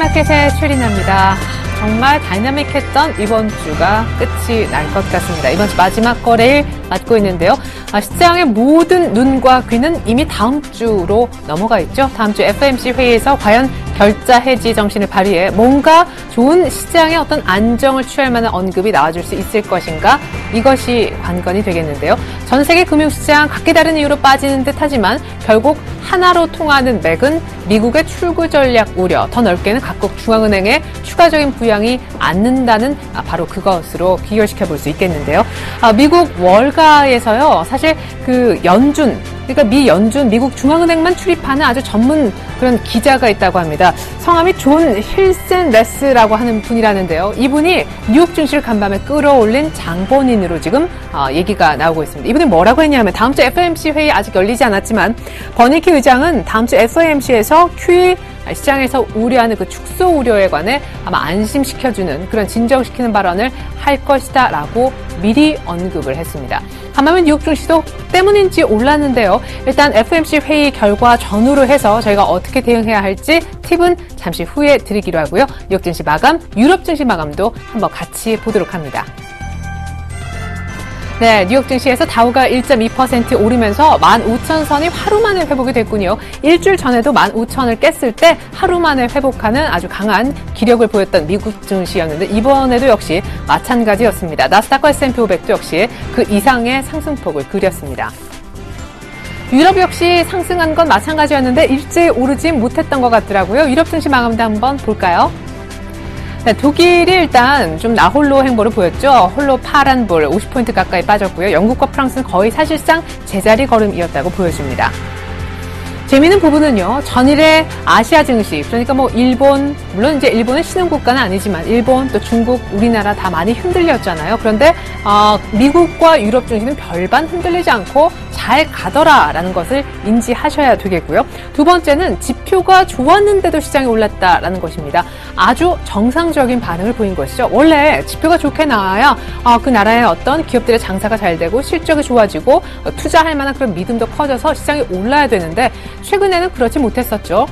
마켓의 최리나입니다. 정말 다이나믹했던 이번 주가 끝이 날 것 같습니다. 이번 주 마지막 거래일 맞고 있는데요. 시장의 모든 눈과 귀는 이미 다음 주로 넘어가 있죠. 다음 주 FOMC 회의에서 과연 결자 해지 정신을 발휘해 뭔가 좋은 시장의 어떤 안정을 취할 만한 언급이 나와줄 수 있을 것인가? 이것이 관건이 되겠는데요. 전 세계 금융시장 각기 다른 이유로 빠지는 듯하지만 결국 하나로 통하는 맥은 미국의 출구 전략 우려, 더 넓게는 각국 중앙은행의 추가적인 부양이 않는다는 바로 그것으로 비교시켜 볼 수 있겠는데요. 미국 월가에서요, 사실 그 연준, 그러니까 미 연준, 미국 중앙은행만 출입하는 아주 전문 그런 기자가 있다고 합니다. 성함이 존 힐센레스라고 하는 분이라는데요. 이분이 뉴욕 증시를 간밤에 끌어올린 장본인으로 지금 얘기가 나오고 있습니다. 이분이 뭐라고 했냐면 다음 주 FOMC 회의 아직 열리지 않았지만 버니키 의장은 다음 주 FOMC에서 QE 시장에서 우려하는 그 축소 우려에 관해 아마 안심시켜주는 그런 진정시키는 발언을 할 것이다라고 미리 언급을 했습니다. 간밤에 뉴욕 증시도 때문인지 올랐는데요. 일단 FOMC 회의 결과 전후로 해서 저희가 어떻게 대응해야 할지 팁은 잠시 후에 드리기로 하고요. 뉴욕 증시 마감, 유럽 증시 마감도 한번 같이 보도록 합니다. 네, 뉴욕 증시에서 다우가 1.2% 오르면서 15,000선이 하루 만에 회복이 됐군요. 일주일 전에도 15,000을 깼을 때 하루 만에 회복하는 아주 강한 기력을 보였던 미국 증시였는데 이번에도 역시 마찬가지였습니다. 나스닥과 S&P 500도 역시 그 이상의 상승폭을 그렸습니다. 유럽 역시 상승한 건 마찬가지였는데 일제히 오르지 못했던 것 같더라고요. 유럽 증시 마감도 한번 볼까요? 네, 독일이 일단 좀 나홀로 행보를 보였죠. 홀로 파란불 50포인트 가까이 빠졌고요. 영국과 프랑스는 거의 사실상 제자리 걸음이었다고 보여집니다. 재미있는 부분은요, 전일의 아시아 증시, 그러니까 뭐 일본, 물론 이제 일본은 신흥국가는 아니지만 일본, 또 중국, 우리나라 다 많이 흔들렸잖아요. 그런데 미국과 유럽 증시는 별반 흔들리지 않고 잘 가더라라는 것을 인지하셔야 되겠고요. 두 번째는 지표가 좋았는데도 시장이 올랐다라는 것입니다. 아주 정상적인 반응을 보인 것이죠. 원래 지표가 좋게 나와야 그 나라의 어떤 기업들의 장사가 잘 되고 실적이 좋아지고 투자할 만한 그런 믿음도 커져서 시장이 올라야 되는데 최근에는 그렇지 못했었죠.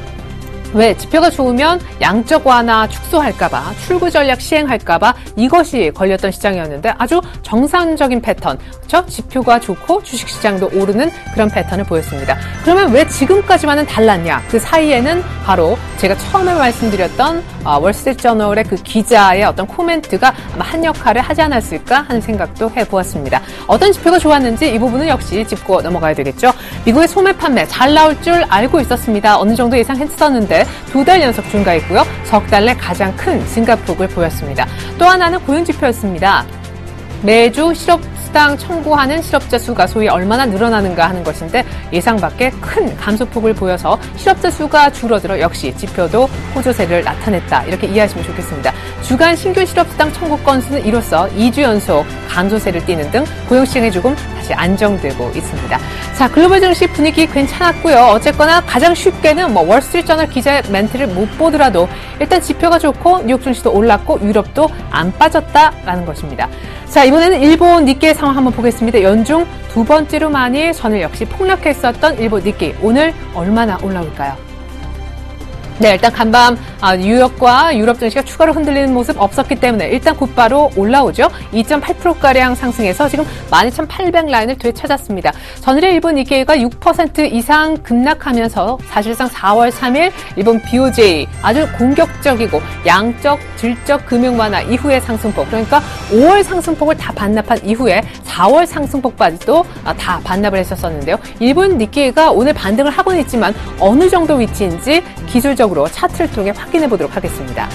왜? 지표가 좋으면 양적 완화 축소할까봐, 출구 전략 시행할까봐 이것이 걸렸던 시장이었는데 아주 정상적인 패턴, 그렇죠? 지표가 좋고 주식시장도 오르는 그런 패턴을 보였습니다. 그러면 왜 지금까지만은 달랐냐? 그 사이에는 바로 제가 처음에 말씀드렸던 월스트리트저널의 그 기자의 어떤 코멘트가 아마 한 역할을 하지 않았을까 하는 생각도 해보았습니다. 어떤 지표가 좋았는지 이 부분은 역시 짚고 넘어가야 되겠죠. 미국의 소매 판매 잘 나올 줄 알고 있었습니다. 어느 정도 예상했었는데 2달 연속 증가했고요. 석 달 내 가장 큰 증가폭을 보였습니다. 또 하나는 고용지표였습니다. 매주 실업수당 청구하는 실업자 수가 소위 얼마나 늘어나는가 하는 것인데 예상 밖의 큰 감소폭을 보여서 실업자 수가 줄어들어 역시 지표도 호조세를 나타냈다. 이렇게 이해하시면 좋겠습니다. 주간 신규 실업수당 청구 건수는 이로써 2주 연속 감소세를 띠는 등 고용시장이 조금 다시 안정되고 있습니다. 자, 글로벌 증시 분위기 괜찮았고요. 어쨌거나 가장 쉽게는 월스트리트저널 기자의 멘트를 못 보더라도 일단 지표가 좋고 뉴욕 증시도 올랐고 유럽도 안 빠졌다라는 것입니다. 자, 이번에는 일본 니케이 상황 한번 보겠습니다. 연중 두 번째로 많이 선을 역시 폭락했었던 일본 니케이. 오늘 얼마나 올라올까요? 네, 일단 간밤 뉴욕과 유럽 증시가 추가로 흔들리는 모습 없었기 때문에 일단 곧바로 올라오죠. 2.8%가량 상승해서 지금 12,800 라인을 되찾았습니다. 전일의 일본 니케이가 6% 이상 급락하면서 사실상 4월 3일 일본 BOJ 아주 공격적이고 양적, 질적 금융 완화 이후의 상승폭, 그러니까 5월 상승폭을 다 반납한 이후에 4월 상승폭까지도 다 반납을 했었었는데요. 일본 니케이가 오늘 반등을 하고는 있지만 어느 정도 위치인지 기술적으로 차트를 통해 확인해 보도록 하겠습니다.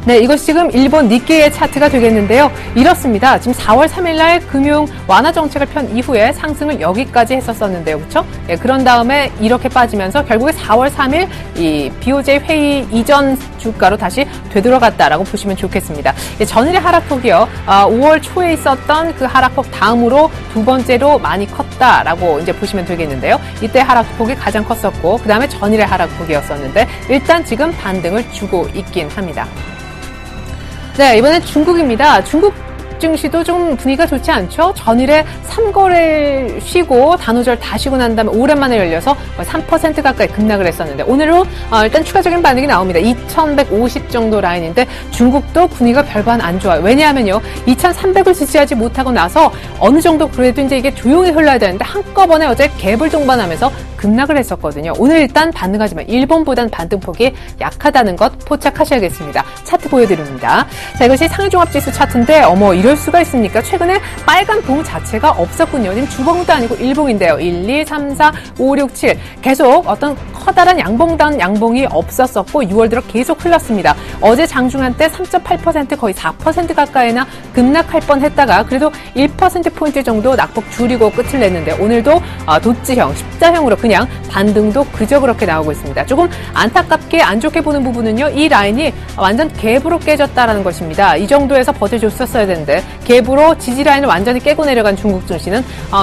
네, 이것이 지금 일본 니케이의 차트가 되겠는데요. 이렇습니다. 지금 4월 3일 날 금융 완화 정책을 편 이후에 상승을 여기까지 했었었는데요. 그렇죠? 예, 그런 다음에 이렇게 빠지면서 결국에 4월 3일 이 BOJ 회의 이전 주가로 다시 되돌아갔다라고 보시면 좋겠습니다. 예, 전일의 하락폭이요. 5월 초에 있었던 그 하락폭 다음으로 두 번째로 많이 컸다라고 이제 보시면 되겠는데요. 이때 하락폭이 가장 컸었고 그다음에 전일의 하락폭이었었는데 일단 지금 반등을 주고 있긴 합니다. 네, 이번엔 중국입니다. 중국 증시도 좀 분위기가 좋지 않죠? 전일에 3거래를 쉬고 단오절 다 쉬고 난 다음에 오랜만에 열려서 3% 가까이 급락을 했었는데 오늘은 일단 추가적인 반응이 나옵니다. 2150 정도 라인인데 중국도 분위기가 별반 안 좋아요. 왜냐하면요. 2300을 지지하지 못하고 나서 어느 정도 그래도 이제 이게 조용히 흘러야 되는데 한꺼번에 어제 갭을 동반하면서 급락을 했었거든요. 오늘 일단 반등하지만 일본보단 반등폭이 약하다는 것 포착하셔야겠습니다. 차트 보여드립니다. 자, 이것이 상해종합지수 차트인데 어머 이럴 수가 있습니까? 최근에 빨간 봉 자체가 없었군요. 지금 주봉도 아니고 일봉인데요. 1, 2, 3, 4, 5, 6, 7 계속 어떤 커다란 양봉단 양봉이 없었었고 6월 들어 계속 흘렀습니다. 어제 장중한 때 3.8% 거의 4% 가까이나 급락할 뻔했다가 그래도 1%포인트 정도 낙폭 줄이고 끝을 냈는데 오늘도 도지형, 십자형으로 그냥 반등도 그저 그렇게 나오고 있습니다. 조금 안타깝게 안 좋게 보는 부분은요. 이 라인이 완전 갭으로 깨졌다라는 것입니다. 이 정도에서 버텨줬었어야 되는데 갭으로 지지 라인을 완전히 깨고 내려간 중국 증시는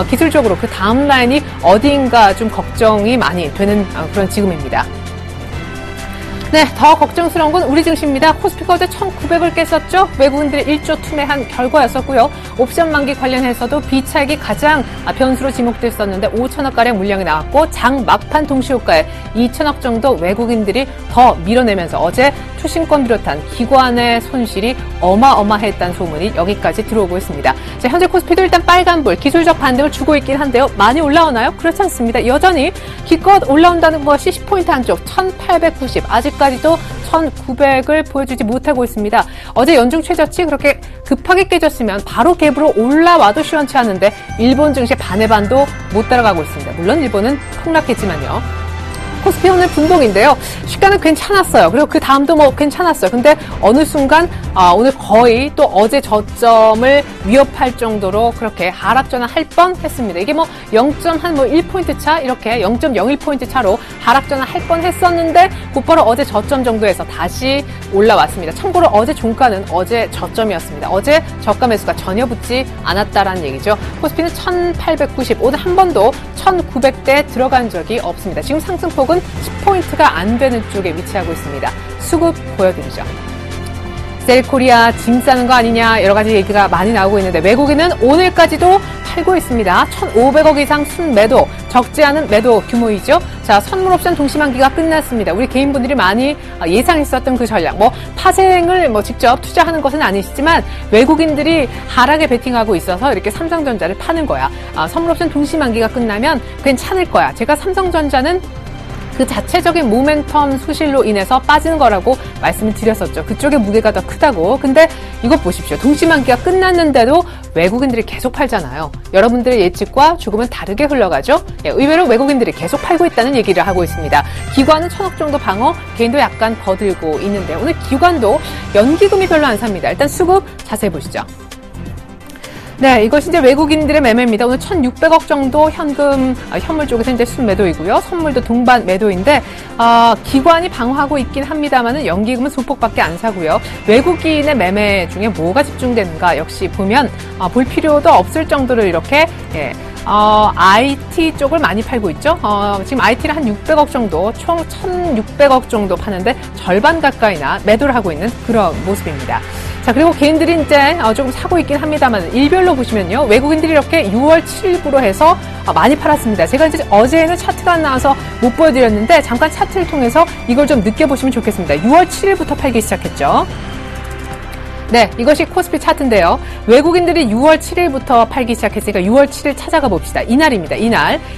기술적으로 그 다음 라인이 어디인가 좀 걱정이 많이 되는 그런 지금입니다. 네, 더 걱정스러운 건 우리 증시입니다. 코스피가 어제 1900을 깼었죠. 외국인들의 일조 투매한 결과였었고요. 옵션 만기 관련해서도 비차익이 가장 변수로 지목됐었는데 5천억가량 물량이 나왔고 장 막판 동시효과에 2천억 정도 외국인들이 더 밀어내면서 어제 투신권 비롯한 기관의 손실이 어마어마했다는 소문이 여기까지 들어오고 있습니다. 자, 현재 코스피도 일단 빨간불 기술적 반등을 주고 있긴 한데요. 많이 올라오나요? 그렇지 않습니다. 여전히 기껏 올라온다는 것이 10포인트 한쪽 1890 아직까지도 1900을 보여주지 못하고 있습니다. 어제 연중 최저치 그렇게 급하게 깨졌으면 바로 갭으로 올라와도 시원치 않은데 일본 증시 반의 반도 못 따라가고 있습니다. 물론 일본은 폭락했지만요. 코스피 오늘 분봉인데요. 시가는 괜찮았어요. 그리고 그 다음도 뭐 괜찮았어요. 근데 어느 순간 오늘 거의 또 어제 저점을 위협할 정도로 그렇게 하락 전환할 뻔했습니다. 이게 뭐 0.1포인트 차 이렇게 0.01포인트 차로 하락 전환할 뻔했었는데 곧바로 어제 저점 정도에서 다시 올라왔습니다. 참고로 어제 종가는 어제 저점이었습니다. 어제 저가 매수가 전혀 붙지 않았다라는 얘기죠. 코스피는 1890 오늘 한 번도 1900대 들어간 적이 없습니다. 지금 상승폭은 10포인트가 안 되는 쪽에 위치하고 있습니다. 수급 보여드리죠. 셀코리아 짐 싸는 거 아니냐 여러 가지 얘기가 많이 나오고 있는데 외국인은 오늘까지도 팔고 있습니다. 1,500억 이상 순매도, 적지 않은 매도 규모이죠. 자, 선물옵션 동시만기가 끝났습니다. 우리 개인분들이 많이 예상했었던 그 전략, 파생을 직접 투자하는 것은 아니시지만 외국인들이 하락에 베팅하고 있어서 이렇게 삼성전자를 파는 거야. 선물옵션 동시만기가 끝나면 괜찮을 거야. 제가 삼성전자는 그 자체적인 모멘텀 소실로 인해서 빠지는 거라고 말씀을 드렸었죠. 그쪽의 무게가 더 크다고. 근데 이것 보십시오. 동시만기가 끝났는데도 외국인들이 계속 팔잖아요. 여러분들의 예측과 조금은 다르게 흘러가죠. 의외로 외국인들이 계속 팔고 있다는 얘기를 하고 있습니다. 기관은 1,000억 정도 방어, 개인도 약간 거들고 있는데 오늘 기관도 연기금이 별로 안 삽니다. 일단 수급 자세히 보시죠. 네, 이것이 이제 외국인들의 매매입니다. 오늘 1,600억 정도 현물 쪽에서 이제 순매도이고요. 선물도 동반 매도인데, 기관이 방어하고 있긴 합니다만은 연기금은 소폭밖에 안 사고요. 외국인의 매매 중에 뭐가 집중되는가 역시 보면, 볼 필요도 없을 정도로 이렇게, IT 쪽을 많이 팔고 있죠. 지금 IT를 한 600억 정도, 총 1,600억 정도 파는데 절반 가까이나 매도를 하고 있는 그런 모습입니다. 자, 그리고 개인들이 이제 조금 사고 있긴 합니다만 일별로 보시면요. 외국인들이 이렇게 6월 7일부로 해서 많이 팔았습니다. 제가 이제 어제는 차트가 안 나와서 못 보여드렸는데 잠깐 차트를 통해서 이걸 좀 느껴보시면 좋겠습니다. 6월 7일부터 팔기 시작했죠. 네, 이것이 코스피 차트인데요. 외국인들이 6월 7일부터 팔기 시작했으니까 6월 7일 찾아가 봅시다. 이날입니다.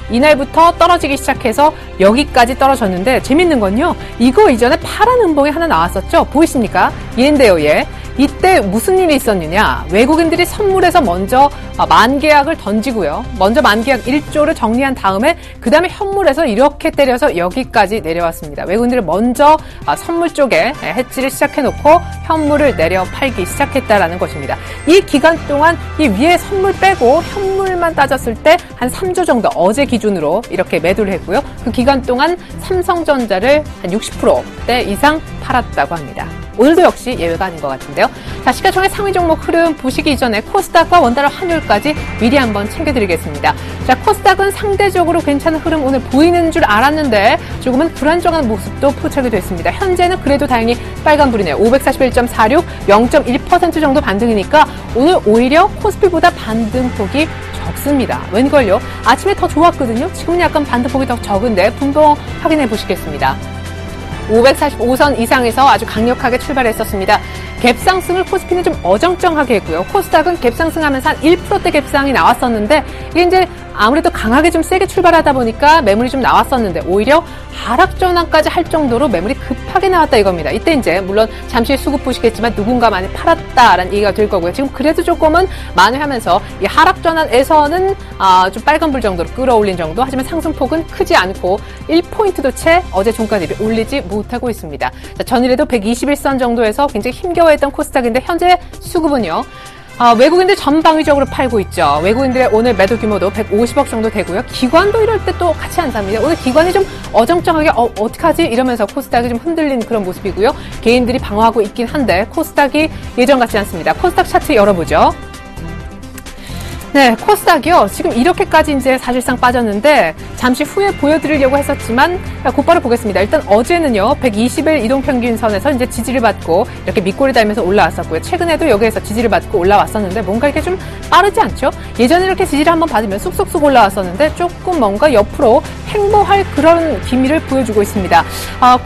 이날부터 떨어지기 시작해서 여기까지 떨어졌는데 재밌는 건요. 이거 이전에 파란 음봉이 하나 나왔었죠. 보이십니까? 얘인데요, 얘. 이때 무슨 일이 있었느냐. 외국인들이 선물에서 먼저 만계약을 던지고요. 먼저 만계약 1조를 정리한 다음에 그 다음에 현물에서 이렇게 때려서 여기까지 내려왔습니다. 외국인들이 먼저 선물 쪽에 해지를 시작해놓고 현물을 내려 팔기 시작했다라는 것입니다. 이 기간 동안 이 위에 선물 빼고 현물만 따졌을 때 한 3조 정도 어제 기준으로 이렇게 매도를 했고요. 그 기간 동안 삼성전자를 한 60%대 이상 팔았다고 합니다. 오늘도 역시 예외가 아닌 것 같은데요. 자, 시가총액 상위 종목 흐름 보시기 이전에 코스닥과 원달러 환율 정도까지 미리 한번 챙겨드리겠습니다. 자, 코스닥은 상대적으로 괜찮은 흐름 오늘 보이는 줄 알았는데 조금은 불안정한 모습도 포착이 됐습니다. 현재는 그래도 다행히 빨간불이네요. 541.46, 0.1% 정도 반등이니까 오늘 오히려 코스피보다 반등폭이 적습니다. 웬걸요? 아침에 더 좋았거든요. 지금은 약간 반등폭이 더 적은데 분봉 확인해 보시겠습니다. 545선 이상에서 아주 강력하게 출발했었습니다. 갭상승을 코스피는 좀 어정쩡하게 했고요. 코스닥은 갭상승하면서 한 1%대 갭상이 나왔었는데 이게 이제 아무래도 강하게 좀 세게 출발하다 보니까 매물이 좀 나왔었는데 오히려 하락 전환까지 할 정도로 매물이 급하게 나왔다 이겁니다. 이때 이제 물론 잠시 수급 보시겠지만 누군가 많이 팔았다라는 얘기가 될 거고요. 지금 그래도 조금은 만회하면서 이 하락 전환에서는 좀 빨간불 정도로 끌어올린 정도. 하지만 상승폭은 크지 않고 1포인트도 채 어제 종가 대비 올리지 못하고 있습니다. 자, 전일에도 121선 정도에서 굉장히 힘겨워했던 코스닥인데 현재 수급은요. 외국인들 전방위적으로 팔고 있죠. 외국인들의 오늘 매도 규모도 150억 정도 되고요. 기관도 이럴 때 또 같이 안 삽니다. 오늘 기관이 좀 어정쩡하게 어떡하지? 이러면서 코스닥이 좀 흔들린 그런 모습이고요. 개인들이 방어하고 있긴 한데 코스닥이 예전 같지 않습니다. 코스닥 차트 열어보죠. 네, 코스닥이요. 지금 이렇게까지 이제 사실상 빠졌는데 잠시 후에 보여드리려고 했었지만 곧바로 보겠습니다. 일단 어제는요, 120일 이동평균선에서 이제 지지를 받고 이렇게 밑골이 달면서 올라왔었고요. 최근에도 여기에서 지지를 받고 올라왔었는데 뭔가 이렇게 좀 빠르지 않죠? 예전에 이렇게 지지를 한번 받으면 쑥쑥쑥 올라왔었는데 조금 뭔가 옆으로 횡보할 그런 기미를 보여주고 있습니다.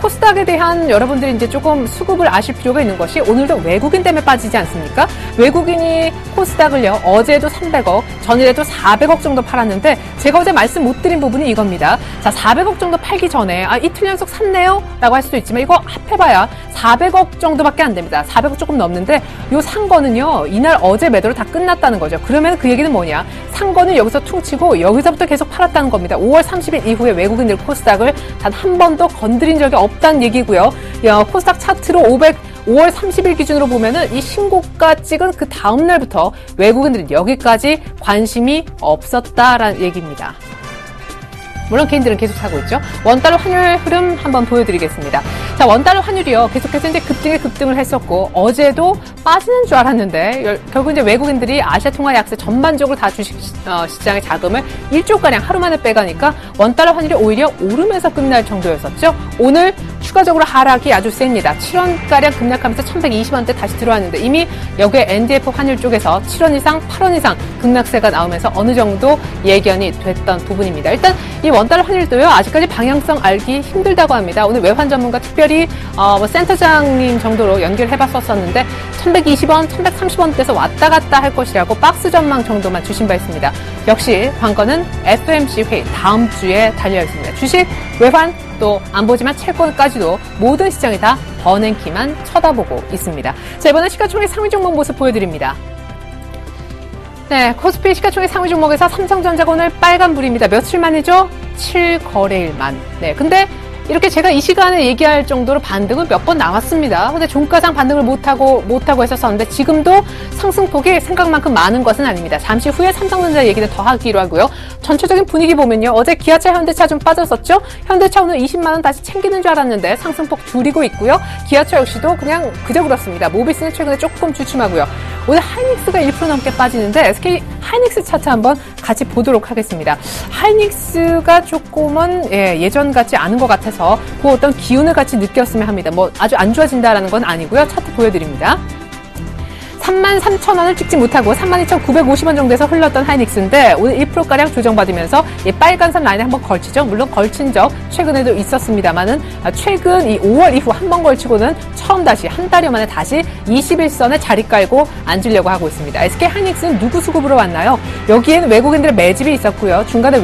코스닥에 대한 여러분들이 이제 조금 수급을 아실 필요가 있는 것이 오늘도 외국인 때문에 빠지지 않습니까? 외국인이 코스닥을요, 어제도 300억, 전일에도 400억 정도 팔았는데 제가 어제 말씀 못 드린 부분이 이겁니다. 자, 400억 정도 팔기 전에 이틀 연속 샀네요? 라고 할 수도 있지만 이거 합해봐야 400억 정도밖에 안 됩니다. 400억 조금 넘는데 요 산 거는요, 이날 어제 매도로 다 끝났다는 거죠. 그러면 그 얘기는 뭐냐? 산 거는 여기서 퉁치고 여기서부터 계속 팔았다는 겁니다. 5월 30일 이후에 외국인들 코스닥을 단 한 번도 건드린 적이 없다는 얘기고요. 코스닥 차트로 5월 30일 기준으로 보면은 이 신고가 찍은 그 다음 날부터 외국인들은 여기까지 관심이 없었다라는 얘기입니다. 물론 개인들은 계속 사고 있죠. 원달러 환율 흐름 한번 보여드리겠습니다. 자, 원달러 환율이요. 계속해서 이제 급등을 했었고 어제도 빠지는 줄 알았는데 결국 이제 외국인들이 아시아 통화 약세 전반적으로 다 주식 시장의 자금을 1조가량 하루 만에 빼가니까 원달러 환율이 오히려 오르면서 끝날 정도였었죠. 오늘 추가적으로 하락이 아주 셉니다. 7원가량 급락하면서 1120원대 다시 들어왔는데 이미 여기에 NDF 환율 쪽에서 7원 이상, 8원 이상 급락세가 나오면서 어느 정도 예견이 됐던 부분입니다. 일단 이 원달러 환율도요, 아직까지 방향성 알기 힘들다고 합니다. 오늘 외환 전문가 특별히 센터장님 정도로 연결해봤었는데 1120원, 1130원대에서 왔다 갔다 할 것이라고 박스 전망 정도만 주신 바 있습니다. 역시 관건은 FOMC 회의 다음 주에 달려 있습니다. 주식, 외환 또 안 보지만 채권까지도 모든 시장이 다 버냉키만 쳐다보고 있습니다. 자, 이번엔 시가총액 상위 종목 모습 보여드립니다. 네, 코스피 시가총액 상위 종목에서 삼성전자가 오늘 빨간불입니다. 며칠 만이죠? 7거래일 만. 네, 근데 이렇게 제가 이 시간에 얘기할 정도로 반등은 몇 번 나왔습니다. 근데 종가상 반등을 못하고 했었었는데 지금도 상승폭이 생각만큼 많은 것은 아닙니다. 잠시 후에 삼성전자 얘기는 더 하기로 하고요. 전체적인 분위기 보면요. 어제 기아차, 현대차 좀 빠졌었죠? 현대차 오늘 20만 원 다시 챙기는 줄 알았는데 상승폭 줄이고 있고요. 기아차 역시도 그냥 그저 그렇습니다. 모비스는 최근에 조금 주춤하고요. 오늘 하이닉스가 1% 넘게 빠지는데 SK 하이닉스 차트 한번 같이 보도록 하겠습니다. 하이닉스가 조금은 예전 같지 않은 것 같아서 그 어떤 기운을 같이 느꼈으면 합니다. 뭐 아주 안 좋아진다라는 건 아니고요. 차트 보여드립니다. 33,000원을 찍지 못하고 32,950원 정도에서 흘렀던 하이닉스인데 오늘 1%가량 조정받으면서 이 빨간선 라인에 한번 걸치죠. 물론 걸친 적 최근에도 있었습니다만은 최근 이 5월 이후 한 번 걸치고는 처음 다시 한 달여 만에 다시 21선에 자리 깔고 앉으려고 하고 있습니다. SK 하이닉스는 누구 수급으로 왔나요? 여기에는 외국인들의 매집이 있었고요. 중간에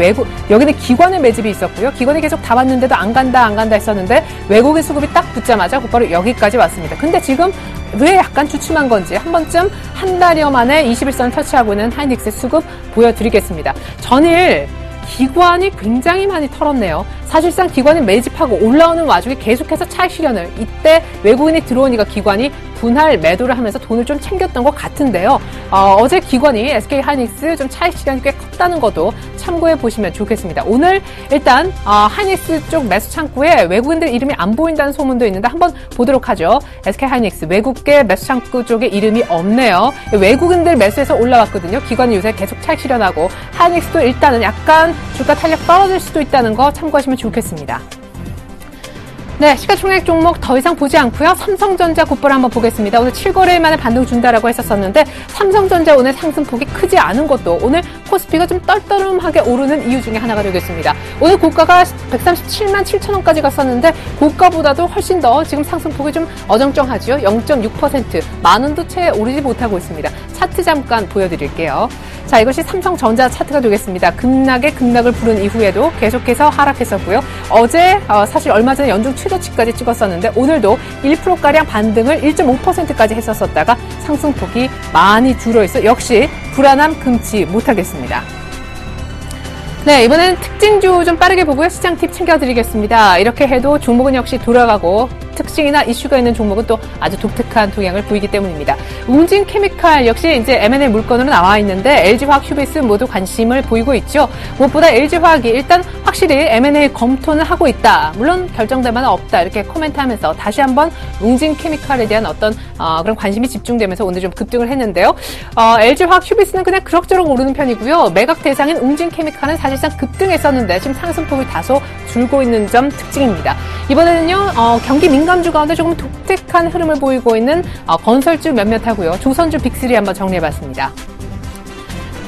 여기는 기관의 매집이 있었고요. 기관이 계속 다 왔는데도 안 간다 했었는데 외국인 수급이 딱 붙자마자 곧바로 여기까지 왔습니다. 근데 지금 왜 약간 주춤한 건지 한 번쯤 한 달여 만에 21선 터치하고 있는 하이닉스 수급 보여드리겠습니다. 전일 기관이 굉장히 많이 털었네요. 사실상 기관이 매집하고 올라오는 와중에 계속해서 차익 실현을, 이때 외국인이 들어오니까 기관이 분할 매도를 하면서 돈을 좀 챙겼던 것 같은데요. 어제 기관이 SK 하이닉스 좀 차익 실현이 꽤 컸다는 것도 참고해 보시면 좋겠습니다. 오늘 일단 하이닉스 쪽 매수 창구에 외국인들 이름이 안 보인다는 소문도 있는데 한번 보도록 하죠. SK 하이닉스 외국계 매수 창구 쪽에 이름이 없네요. 외국인들 매수해서 올라왔거든요. 기관이 요새 계속 차익 실현하고 하이닉스도 일단은 약간 주가 탄력 떨어질 수도 있다는 거 참고하시면 좋겠습니다. 네, 시가총액 종목 더 이상 보지 않고요. 삼성전자 곧바로 한번 보겠습니다. 오늘 7거래일 만에 반등 준다라고 했었는데 삼성전자 오늘 상승폭이 크지 않은 것도 오늘 코스피가 좀 떨떠름하게 오르는 이유 중에 하나가 되겠습니다. 오늘 고가가 137만 7천 원까지 갔었는데 고가보다도 훨씬 더 지금 상승폭이 좀 어정쩡하죠. 0.6%, 만 원도 채 오르지 못하고 있습니다. 차트 잠깐 보여드릴게요. 자, 이것이 삼성전자 차트가 되겠습니다. 급락에 급락을 부른 이후에도 계속해서 하락했었고요. 어제 사실 얼마 전에 연중 최저치까지 찍었었는데 오늘도 1%가량 반등을 1.5%까지 했었다가 상승폭이 많이 줄어있어 역시 불안함 금치 못하겠습니다. 네, 이번엔 특징주 좀 빠르게 보고요. 시장 팁 챙겨드리겠습니다. 이렇게 해도 종목은 역시 돌아가고 특징이나 이슈가 있는 종목은 또 아주 독특한 동향을 보이기 때문입니다. 웅진 케미칼 역시 이제 M&A 물건으로 나와 있는데 LG화학, 휴비스 모두 관심을 보이고 있죠. 무엇보다 LG화학이 일단 확실히 M&A 검토는 하고 있다. 물론 결정될 만은 없다. 이렇게 코멘트하면서 다시 한번 웅진 케미칼에 대한 어떤 그런 관심이 집중되면서 오늘 좀 급등을 했는데요. LG화학, 휴비스는 그냥 그럭저럭 오르는 편이고요. 매각 대상인 웅진 케미칼은 사실상 급등했었는데 지금 상승폭이 다소 줄고 있는 점 특징입니다. 이번에는요, 경기 민감주 가운데 조금 독특한 흐름을 보이고 있는 건설주 몇몇 하고요. 조선주 빅3 한번 정리해봤습니다.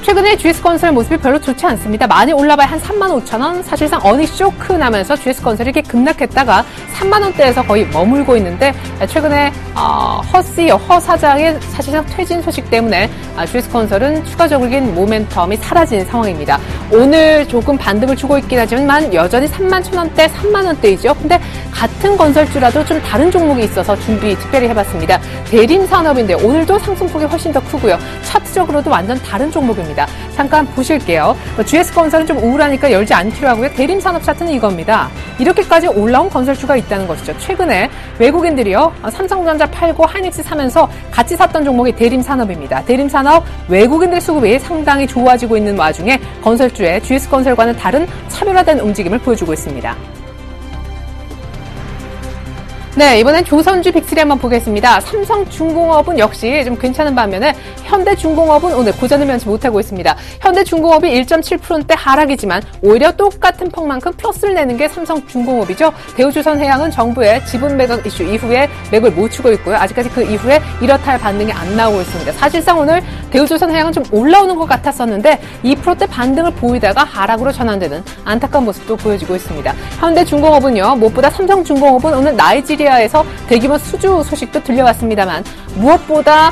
최근에 GS건설 모습이 별로 좋지 않습니다. 많이 올라봐야 한 35,000원, 사실상 어닝 쇼크 나면서 GS건설이 이렇게 급락했다가 3만원대에서 거의 머물고 있는데 최근에 허 사장의 사실상 퇴진 소식 때문에 GS건설은 추가적인 모멘텀이 사라진 상황입니다. 오늘 조금 반등을 주고 있긴 하지만 여전히 31,000원대, 3만원대이죠. 근데 같은 건설주라도 좀 다른 종목이 있어서 준비 특별히 해봤습니다. 대림산업인데 오늘도 상승폭이 훨씬 더 크고요. 차트적으로도 완전 다른 종목입니다. 잠깐 보실게요. GS건설은 좀 우울하니까 열지 않기로 하고요. 대림산업 차트는 이겁니다. 이렇게까지 올라온 건설주가 있다는 것이죠. 최근에 외국인들이요, 삼성전자 팔고 하이닉스 사면서 같이 샀던 종목이 대림산업입니다. 대림산업 외국인들 수급이 상당히 좋아지고 있는 와중에 건설주의 GS건설과는 다른 차별화된 움직임을 보여주고 있습니다. 네, 이번엔 조선주 빅3 한번 보겠습니다. 삼성중공업은 역시 좀 괜찮은 반면에 현대중공업은 오늘 고전을 면치 못하고 있습니다. 현대중공업이 1.7%대 하락이지만 오히려 똑같은 폭만큼 플러스를 내는 게 삼성중공업이죠. 대우조선해양은 정부의 지분 매각 이슈 이후에 맥을 못 추고 있고요. 아직까지 그 이후에 이렇다 할 반등이 안 나오고 있습니다. 사실상 오늘 대우조선해양은 좀 올라오는 것 같았었는데 2%대 반등을 보이다가 하락으로 전환되는 안타까운 모습도 보여지고 있습니다. 현대중공업은요, 무엇보다 삼성중공업은 오늘 나이지리아에서 대규모 수주 소식도 들려왔습니다만 무엇보다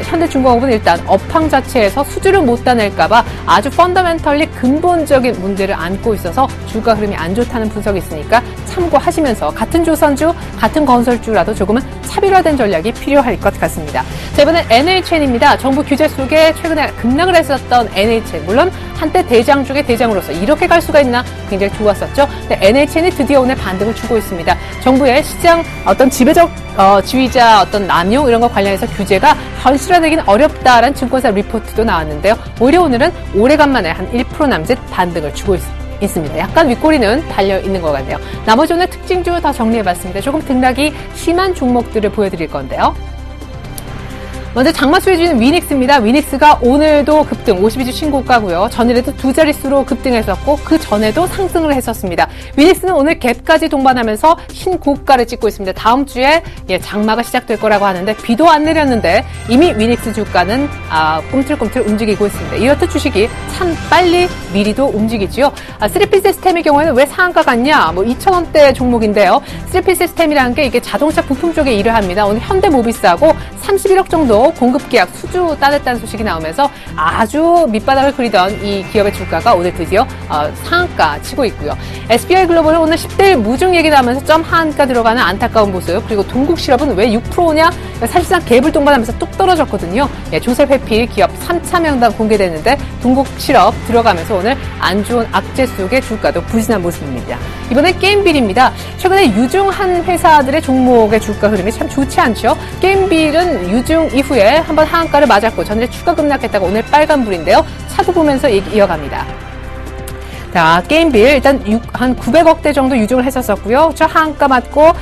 현대중공업은 일단 업황 자체에서 수주를 못 따낼까봐 아주 펀더멘털리 근본적인 문제를 안고 있어서 주가 흐름이 안 좋다는 분석이 있으니까 참고하시면서 같은 조선주, 같은 건설주라도 조금은 차별화된 전략이 필요할 것 같습니다. 자, 이번엔 NHN입니다. 정부 규제 속에 최근에 급락을 했었던 NHN. 물론 한때 대장 중에 대장으로서 이렇게 갈 수가 있나 굉장히 좋았었죠. 근데 NHN이 드디어 오늘 반등을 주고 있습니다. 정부의 시장 어떤 지배적 지위자 어떤 남용 이런 거 관련해서 규제가 현실화되기는 어렵다라는 증권사 리포트도 나왔는데요. 오히려 오늘은 오래간만에 한 1% 남짓 반등을 주고 있습니다. 약간 윗꼬리는 달려있는 것 같네요. 나머지 오늘 특징주 더 정리해봤습니다. 조금 등락이 심한 종목들을 보여드릴 건데요. 먼저 장마 수혜주는 위닉스입니다. 위닉스가 오늘도 급등, 52주 신고가고요. 전일에도 두 자릿수로 급등했었고 그 전에도 상승을 했었습니다. 위닉스는 오늘 갭까지 동반하면서 신고가를 찍고 있습니다. 다음 주에 장마가 시작될 거라고 하는데 비도 안 내렸는데 이미 위닉스 주가는 꿈틀꿈틀 움직이고 있습니다. 이렇듯 주식이 참 빨리 미리도 움직이지요. 3P 시스템의 경우에는 왜 상한가 같냐? 2,000원대 종목인데요. 3P 시스템이라는 게 이게 자동차 부품 쪽에 일을 합니다. 오늘 현대모비스하고 31억 정도 공급 계약 수주 따냈다는 소식이 나오면서 아주 밑바닥을 그리던 이 기업의 주가가 오늘 드디어 상한가 치고 있고요. SBI 글로벌은 오늘 10대1 무중 얘기 나오면서 점 하한가 들어가는 안타까운 모습, 그리고 동국실업은 왜 6%냐? 사실상 갭을 동반하면서 뚝 떨어졌거든요. 예, 조셉 회피 기업 3차 명단 공개됐는데 동국 실업 들어가면서 오늘 안 좋은 악재 속의 주가도 부진한 모습입니다. 이번엔 게임빌입니다. 최근에 유증한 회사들의 종목의 주가 흐름이 참 좋지 않죠. 게임빌은 유증 이후에 한번 하한가를 맞았고 전일에 추가 급락했다가 오늘 빨간불인데요. 차트 보면서 이어갑니다. 자, 게임빌 일단 한 900억대 정도 유증을 했었었고요. 저 하한가 맞고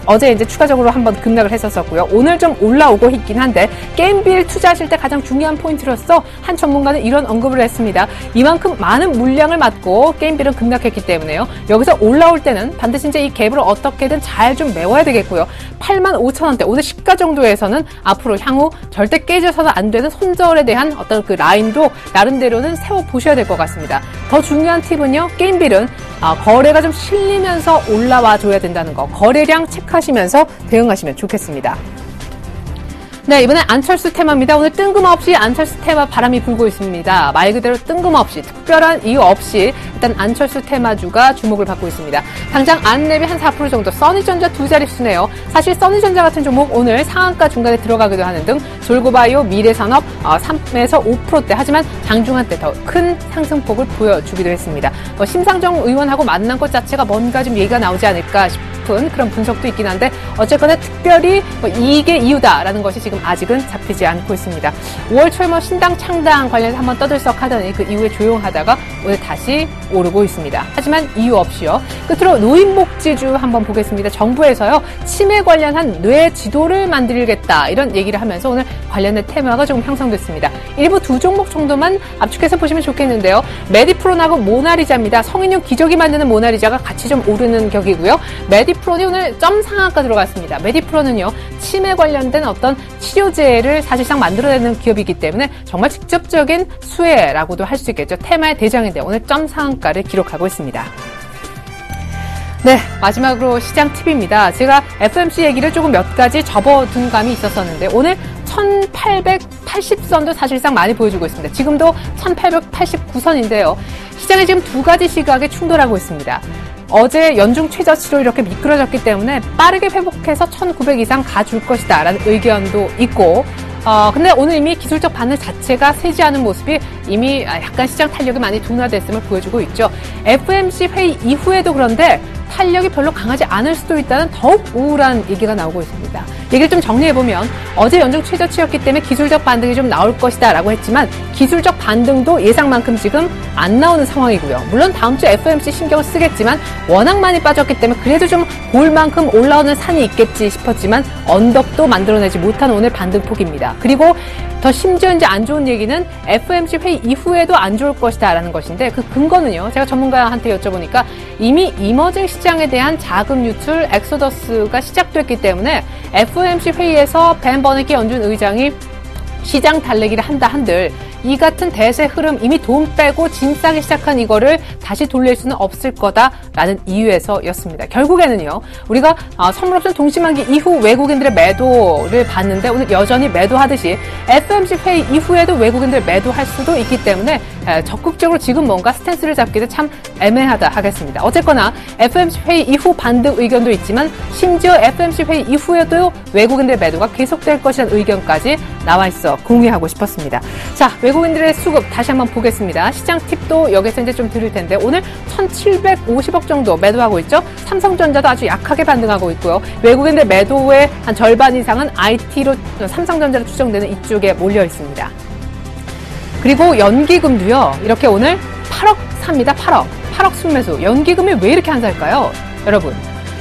어제 이제 추가적으로 한번 급락을 했었었고요. 오늘 좀 올라오고 있긴 한데 게임빌 투자하실 때 가장 중요한 포인트로서 한 전문가는 이런 언급을 했습니다. 이만큼 많은 물량을 맞고 게임빌은 급락했기 때문에요. 여기서 올라올 때는 반드시 이제 이 갭을 어떻게든 잘 좀 메워야 되겠고요. 85,000원대 오늘 시가 정도에서는 앞으로 향후 절대 깨져서는 안 되는 손절에 대한 어떤 그 라인도 나름대로는 세워보셔야 될 것 같습니다. 더 중요한 팁은요. 게임빌은 거래가 좀 실리면서 올라와 줘야 된다는 거. 거래량 체크하시면서 대응하시면 좋겠습니다. 네, 이번엔 안철수 테마입니다. 오늘 뜬금없이 안철수 테마 바람이 불고 있습니다. 말 그대로 뜬금없이 특별한 이유 없이 일단 안철수 테마주가 주목을 받고 있습니다. 당장 안랩이 한 4% 정도, 써니전자 두 자릿수네요. 사실 써니전자 같은 종목 오늘 상한가 중간에 들어가기도 하는 등 졸고바이오, 미래산업 3에서 5%대 하지만 장중한 때 더 큰 상승폭을 보여주기도 했습니다. 심상정 의원하고 만난 것 자체가 뭔가 좀 얘기가 나오지 않을까 싶은 그런 분석도 있긴 한데 어쨌거나 특별히 이게 이유다라는 것이 지금 아직은 잡히지 않고 있습니다. 5월 초에 신당 창당 관련해서 한번 떠들썩하더니 그 이후에 조용하다가 오늘 다시 오르고 있습니다. 하지만 이유 없이요. 끝으로 노인복지주 한번 보겠습니다. 정부에서요. 치매 관련한 뇌 지도를 만들겠다 이런 얘기를 하면서 오늘 관련된 테마가 조금 형성됐습니다. 일부 두 종목 정도만 압축해서 보시면 좋겠는데요. 메디프론하고 모나리자입니다. 성인용 기저귀 만드는 모나리자가 같이 좀 오르는 격이고요. 메디프론이 오늘 점 상한가 들어갔습니다. 메디프론은요. 치매 관련된 어떤 치료제를 사실상 만들어내는 기업이기 때문에 정말 직접적인 수혜라고도 할 수 있겠죠. 테마의 대장인데 오늘 점 상한가를 기록하고 있습니다. 네, 마지막으로 시장 팁입니다. 제가 FMC 얘기를 조금 몇 가지 접어둔 감이 있었었는데 오늘 1880선도 사실상 많이 보여주고 있습니다. 지금도 1889선인데요. 시장에 지금 두 가지 시각에 충돌하고 있습니다. 어제 연중 최저치로 이렇게 미끄러졌기 때문에 빠르게 회복해서 1900 이상 가줄 것이다 라는 의견도 있고 근데 오늘 이미 기술적 반응 자체가 세지 않은 모습이 이미 약간 시장 탄력이 많이 둔화됐음을 보여주고 있죠. FMC 회의 이후에도 그런데 탄력이 별로 강하지 않을 수도 있다는 더욱 우울한 얘기가 나오고 있습니다. 얘기를 좀 정리해보면 어제 연중 최저치였기 때문에 기술적 반등이 좀 나올 것이다 라고 했지만 기술적 반등도 예상만큼 지금 안 나오는 상황이고요. 물론 다음 주 FMC 신경을 쓰겠지만 워낙 많이 빠졌기 때문에 그래도 좀 볼 만큼 올라오는 산이 있겠지 싶었지만 언덕도 만들어내지 못한 오늘 반등폭입니다. 그리고 더 심지어 이제 안 좋은 얘기는 FMC 회의 이후에도 안 좋을 것이다 라는 것인데 그 근거는요. 제가 전문가한테 여쭤보니까 이미 이머징 시장에 대한 자금 유출 엑소더스가 시작됐기 때문에 FOMC 회의에서 벤 버너키 연준 의장이 시장 달래기를 한다 한들 이 같은 대세 흐름 이미 돈 빼고 짐 싸기 시작한 이거를 다시 돌릴 수는 없을 거다라는 이유에서였습니다. 결국에는요. 우리가 선물 옵션 동시만기 이후 외국인들의 매도를 봤는데 오늘 여전히 매도하듯이 FOMC 회의 이후에도 외국인들 매도할 수도 있기 때문에 적극적으로 지금 뭔가 스탠스를 잡기도 참 애매하다 하겠습니다. 어쨌거나 FOMC 회의 이후 반등 의견도 있지만 심지어 FOMC 회의 이후에도 외국인들 매도가 계속될 것이라는 의견까지 나와 있어 공유하고 싶었습니다. 자, 외국인들의 수급 다시 한번 보겠습니다. 시장 팁도 여기서 이제 좀 드릴 텐데 오늘 1,750억 정도 매도하고 있죠. 삼성전자도 아주 약하게 반등하고 있고요. 외국인들 매도의 한 절반 이상은 IT로 삼성전자로 추정되는 이쪽에 몰려 있습니다. 그리고 연기금도요. 이렇게 오늘 8억 삽니다. 8억 순매수. 연기금이 왜 이렇게 안 살까요? 여러분.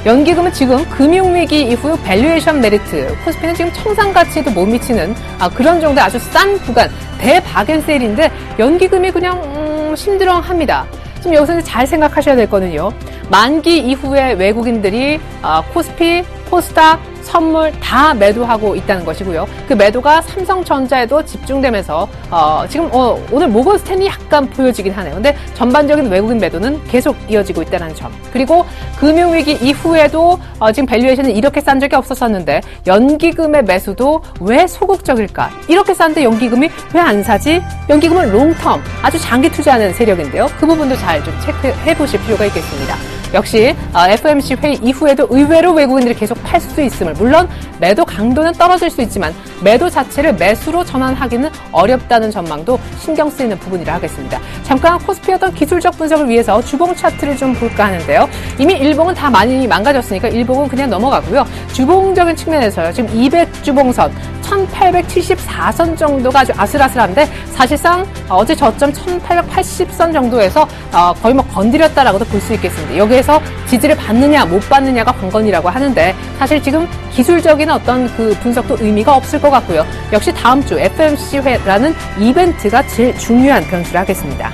연기금은 지금 금융위기 이후 밸류에이션 메리트, 코스피는 지금 청산가치에도 못 미치는 그런 정도의 아주 싼 구간, 대바겐세일인데 연기금이 그냥 심드렁합니다. 지금 여기서 잘 생각하셔야 될 거는요. 만기 이후에 외국인들이 코스피, 코스닥, 선물 다 매도하고 있다는 것이고요. 그 매도가 삼성전자에도 집중되면서 지금 오늘 모건 스탠리 약간 보여지긴 하네요. 근데 전반적인 외국인 매도는 계속 이어지고 있다는 점. 그리고 금융위기 이후에도 지금 밸류에이션은 이렇게 싼 적이 없었었는데 연기금의 매수도 왜 소극적일까? 이렇게 싼데 연기금이 왜 안 사지? 연기금은 롱텀, 아주 장기 투자하는 세력인데요. 그 부분도 잘 좀 체크해 보실 필요가 있겠습니다. 역시 FOMC 회의 이후에도 의외로 외국인들이 계속 팔 수 있음을, 물론 매도 강도는 떨어질 수 있지만 매도 자체를 매수로 전환하기는 어렵다는 전망도 신경 쓰이는 부분이라 하겠습니다. 잠깐 코스피의 어떤 기술적 분석을 위해서 주봉 차트를 좀 볼까 하는데요. 이미 일봉은 다 많이 망가졌으니까 일봉은 그냥 넘어가고요. 주봉적인 측면에서요. 지금 200주봉선 1874선 정도가 아주 아슬아슬한데 사실상 어제 저점 1880선 정도에서 거의 뭐 건드렸다라고도 볼 수 있겠습니다. 여기에서 지지를 받느냐 못 받느냐가 관건이라고 하는데 사실 지금 기술적인 어떤 그 분석도 의미가 없을 것 같고요. 역시 다음 주 FOMC 회라는 이벤트가 제일 중요한 변수를 하겠습니다.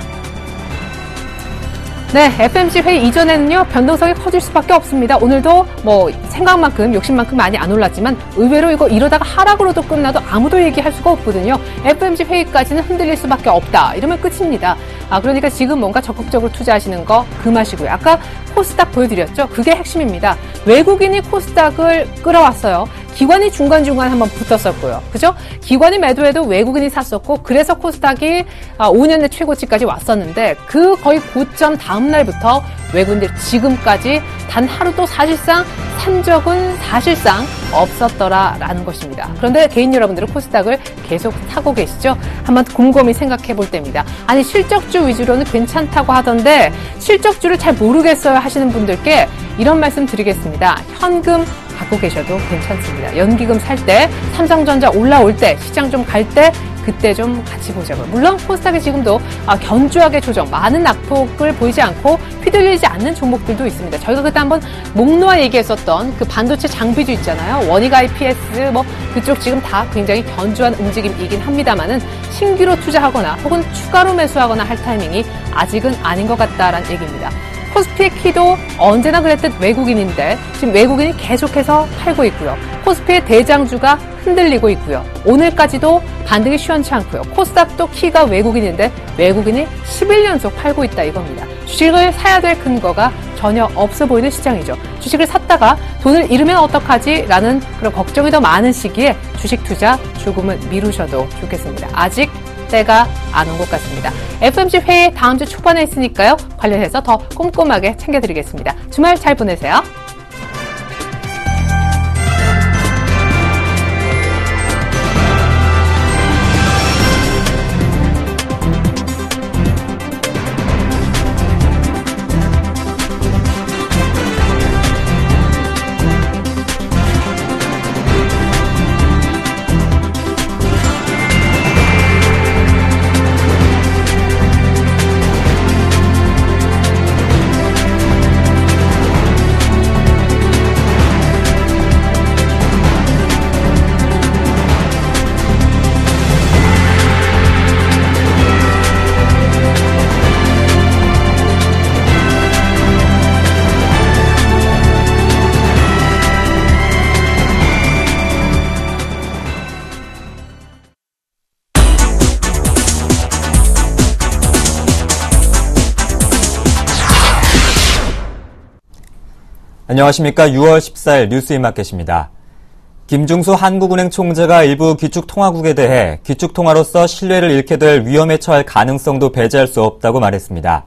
네, FOMC 회의 이전에는요, 변동성이 커질 수밖에 없습니다. 오늘도 뭐 생각만큼, 욕심만큼 많이 안 올랐지만 의외로 이러다가 하락으로도 끝나도 아무도 얘기할 수가 없거든요. FOMC 회의까지는 흔들릴 수밖에 없다. 이러면 끝입니다. 그러니까 지금 뭔가 적극적으로 투자하시는 거 금하시고요. 아까 코스닥 보여드렸죠? 그게 핵심입니다. 외국인이 코스닥을 끌어왔어요. 기관이 중간중간 한번 붙었었고요. 그죠? 기관이 매도해도 외국인이 샀었고, 그래서 코스닥이 5년 내 최고치까지 왔었는데, 그 거의 고점 다음날부터 외국인들이 지금까지 단 하루도 사실상 산 적은 사실상 없었더라라는 것입니다. 그런데 개인 여러분들은 코스닥을 계속 타고 계시죠? 한번 곰곰이 생각해 볼 때입니다. 아니, 실적주 위주로는 괜찮다고 하던데, 실적주를 잘 모르겠어요 하시는 분들께 이런 말씀 드리겠습니다. 현금 갖고 계셔도 괜찮습니다. 연기금 살 때, 삼성전자 올라올 때, 시장 좀 갈 때, 그때 좀 같이 보자고요. 물론 코스닥이 지금도 견주하게 조정, 많은 낙폭을 보이지 않고 휘둘리지 않는 종목들도 있습니다. 저희가 그때 한번 목 놓아 얘기했었던 그 반도체 장비주 있잖아요. 원익 IPS 뭐 그쪽 지금 다 굉장히 견주한 움직임이긴 합니다만은 신규로 투자하거나 혹은 추가로 매수하거나 할 타이밍이 아직은 아닌 것 같다라는 얘기입니다. 코스피의 키도 언제나 그랬듯 외국인인데 지금 외국인이 계속해서 팔고 있고요. 코스피의 대장주가 흔들리고 있고요. 오늘까지도 반등이 시원치 않고요. 코스닥도 키가 외국인인데 외국인이 11연속 팔고 있다 이겁니다. 주식을 사야 될 근거가 전혀 없어 보이는 시장이죠. 주식을 샀다가 돈을 잃으면 어떡하지? 라는 그런 걱정이 더 많은 시기에 주식 투자 조금은 미루셔도 좋겠습니다. 아직 때가 안 온 것 같습니다. FOMC 회의 다음 주 초반에 있으니까요. 관련해서 더 꼼꼼하게 챙겨드리겠습니다. 주말 잘 보내세요. 안녕하십니까. 6월 14일 뉴스인마켓입니다. 김중수 한국은행 총재가 일부 기축통화국에 대해 기축통화로서 신뢰를 잃게 될 위험에 처할 가능성도 배제할 수 없다고 말했습니다.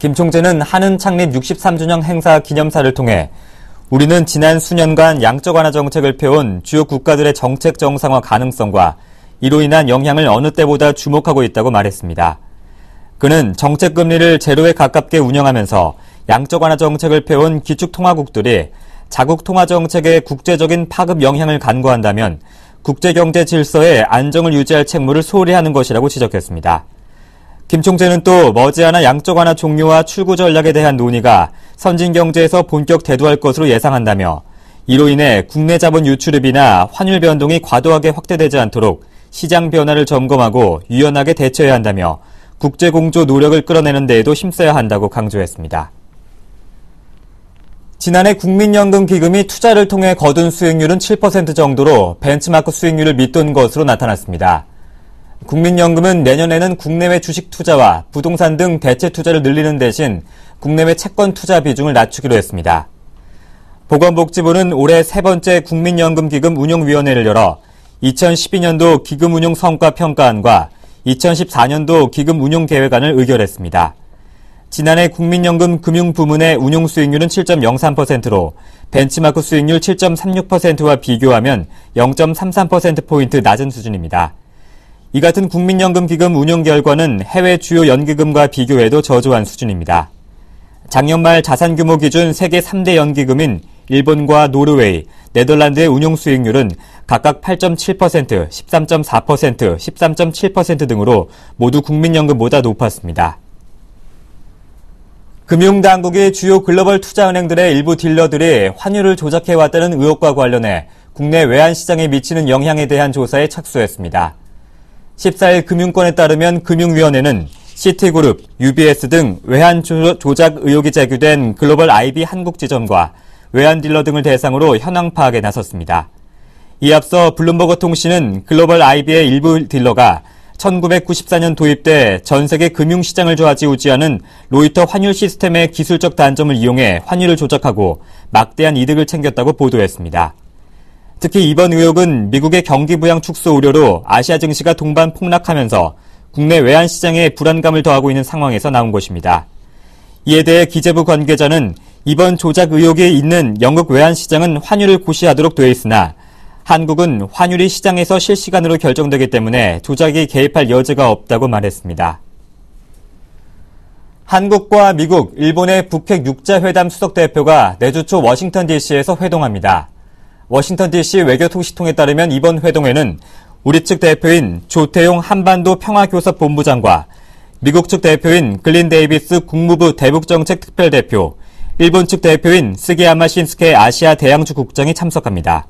김 총재는 한은 창립 63주년 행사 기념사를 통해 우리는 지난 수년간 양적 완화 정책을 펴온 주요 국가들의 정책 정상화 가능성과 이로 인한 영향을 어느 때보다 주목하고 있다고 말했습니다. 그는 정책 금리를 제로에 가깝게 운영하면서 양적 완화 정책을 펴온 기축통화국들이 자국 통화 정책의 국제적인 파급 영향을 간과한다면 국제경제 질서의 안정을 유지할 책무를 소홀히 하는 것이라고 지적했습니다. 김 총재는 또 머지않아 양적 완화 종료와 출구 전략에 대한 논의가 선진 경제에서 본격 대두할 것으로 예상한다며 이로 인해 국내 자본 유출입이나 환율 변동이 과도하게 확대되지 않도록 시장 변화를 점검하고 유연하게 대처해야 한다며 국제 공조 노력을 끌어내는 데에도 힘써야 한다고 강조했습니다. 지난해 국민연금 기금이 투자를 통해 거둔 수익률은 7% 정도로 벤치마크 수익률을 밑돈 것으로 나타났습니다. 국민연금은 내년에는 국내외 주식 투자와 부동산 등 대체 투자를 늘리는 대신 국내외 채권 투자 비중을 낮추기로 했습니다. 보건복지부는 올해 세 번째 국민연금기금 운용위원회를 열어 2012년도 기금 운용 성과 평가안과 2014년도 기금 운용 계획안을 의결했습니다. 지난해 국민연금 금융부문의 운용 수익률은 7.03%로 벤치마크 수익률 7.36%와 비교하면 0.33%포인트 낮은 수준입니다. 이 같은 국민연금기금 운용 결과는 해외 주요 연기금과 비교해도 저조한 수준입니다. 작년 말 자산규모 기준 세계 3대 연기금인 일본과 노르웨이, 네덜란드의 운용 수익률은 각각 8.7%, 13.4%, 13.7% 등으로 모두 국민연금보다 높았습니다. 금융당국이 주요 글로벌 투자은행들의 일부 딜러들이 환율을 조작해왔다는 의혹과 관련해 국내 외환시장에 미치는 영향에 대한 조사에 착수했습니다. 14일 금융권에 따르면 금융위원회는 시티그룹, UBS 등 외환 조작 의혹이 제기된 글로벌 IB 한국지점과 외환 딜러 등을 대상으로 현황 파악에 나섰습니다. 이에 앞서 블룸버그 통신은 글로벌 IB의 일부 딜러가 1994년 도입돼 전 세계 금융시장을 좌지우지하는 로이터 환율 시스템의 기술적 단점을 이용해 환율을 조작하고 막대한 이득을 챙겼다고 보도했습니다. 특히 이번 의혹은 미국의 경기 부양 축소 우려로 아시아 증시가 동반 폭락하면서 국내 외환시장에 불안감을 더하고 있는 상황에서 나온 것입니다. 이에 대해 기재부 관계자는 이번 조작 의혹이 있는 영국 외환시장은 환율을 고시하도록 되어 있으나 한국은 환율이 시장에서 실시간으로 결정되기 때문에 조작이 개입할 여지가 없다고 말했습니다. 한국과 미국, 일본의 북핵 6자 회담 수석 대표가 내주 초 워싱턴 DC에서 회동합니다. 워싱턴 DC 외교통신통에 따르면 이번 회동에는 우리 측 대표인 조태용 한반도 평화교섭본부장과 미국 측 대표인 글린 데이비스 국무부 대북정책 특별대표, 일본 측 대표인 스게야마 신스케 아시아 대양주 국장이 참석합니다.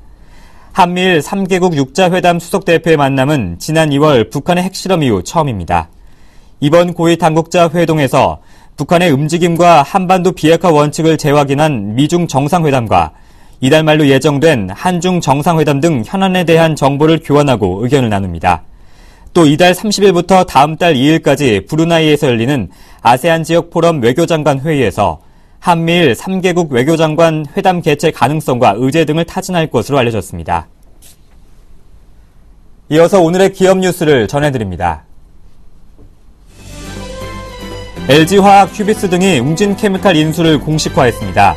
한미일 3개국 6자 회담 수석 대표의 만남은 지난 2월 북한의 핵실험 이후 처음입니다. 이번 고위 당국자 회동에서 북한의 움직임과 한반도 비핵화 원칙을 재확인한 미중 정상회담과 이달 말로 예정된 한중 정상회담 등 현안에 대한 정보를 교환하고 의견을 나눕니다. 또 이달 30일부터 다음 달 2일까지 브루나이에서 열리는 아세안 지역 포럼 외교장관 회의에서 한미일 3개국 외교장관 회담 개최 가능성과 의제 등을 타진할 것으로 알려졌습니다. 이어서 오늘의 기업 뉴스를 전해드립니다. LG화학, 휴비스 등이 웅진케미칼 인수를 공식화했습니다.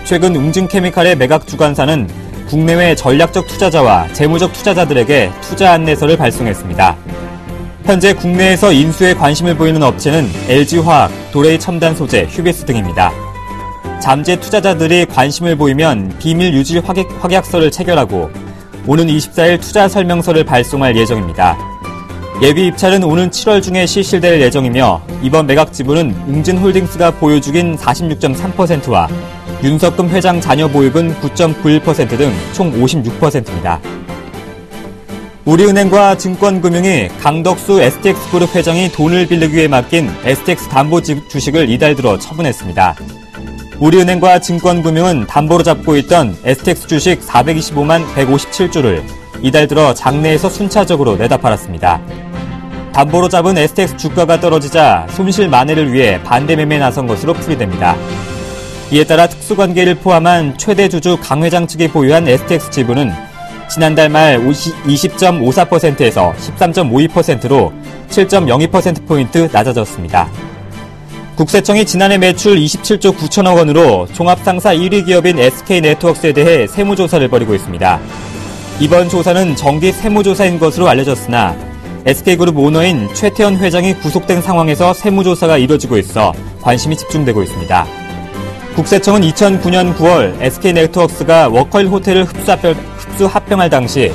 최근 웅진케미칼의 매각 주관사는 국내외 전략적 투자자와 재무적 투자자들에게 투자 안내서를 발송했습니다. 현재 국내에서 인수에 관심을 보이는 업체는 LG화학, 도레이 첨단소재, 휴비스 등입니다. 잠재 투자자들이 관심을 보이면 비밀 유지 확약서를 체결하고 오는 24일 투자 설명서를 발송할 예정입니다. 예비 입찰은 오는 7월 중에 실시될 예정이며 이번 매각 지분은 웅진홀딩스가 보유 중인 46.3%와 윤석금 회장 자녀 보유분 9.91% 등 총 56%입니다. 우리은행과 증권금융이 강덕수 STX그룹 회장이 돈을 빌리기 위해 맡긴 STX 담보 주식을 이달 들어 처분했습니다. 우리은행과 증권금융은 담보로 잡고 있던 STX 주식 425만 157주를 이달 들어 장내에서 순차적으로 내다 팔았습니다. 담보로 잡은 STX 주가가 떨어지자 손실 만회를 위해 반대 매매에 나선 것으로 풀이됩니다. 이에 따라 특수관계를 포함한 최대 주주 강 회장 측이 보유한 STX 지분은 지난달 말 20.54%에서 13.52%로 7.02%포인트 낮아졌습니다. 국세청이 지난해 매출 27조 9천억 원으로 종합상사 1위 기업인 SK네트워크스에 대해 세무조사를 벌이고 있습니다. 이번 조사는 정기 세무조사인 것으로 알려졌으나 SK그룹 오너인 최태원 회장이 구속된 상황에서 세무조사가 이뤄지고 있어 관심이 집중되고 있습니다. 국세청은 2009년 9월 SK네트워크스가 워커힐 호텔을 흡수 합병할 당시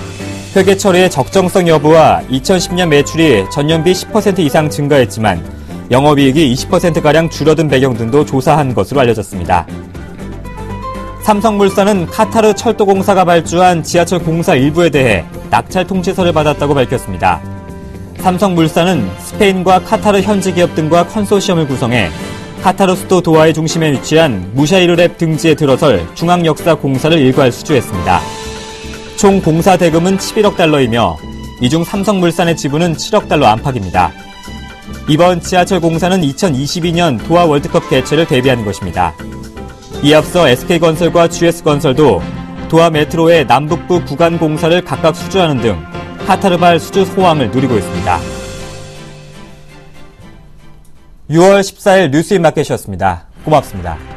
회계 처리의 적정성 여부와 2010년 매출이 전년비 10% 이상 증가했지만 영업이익이 20%가량 줄어든 배경 등도 조사한 것으로 알려졌습니다. 삼성물산은 카타르 철도공사가 발주한 지하철 공사 일부에 대해 낙찰 통지서를 받았다고 밝혔습니다. 삼성물산은 스페인과 카타르 현지 기업 등과 컨소시엄을 구성해 카타르 수도 도하의 중심에 위치한 무샤이르랩 등지에 들어설 중앙역사 공사를 일괄 수주했습니다. 총 공사 대금은 11억 달러이며 이 중 삼성물산의 지분은 7억 달러 안팎입니다. 이번 지하철 공사는 2022년 도하 월드컵 개최를 대비한 것입니다. 이에 앞서 SK건설과 GS건설도 도하 메트로의 남북부 구간 공사를 각각 수주하는 등 카타르발 수주 호황을 누리고 있습니다. 6월 14일 뉴스인마켓이었습니다. 고맙습니다.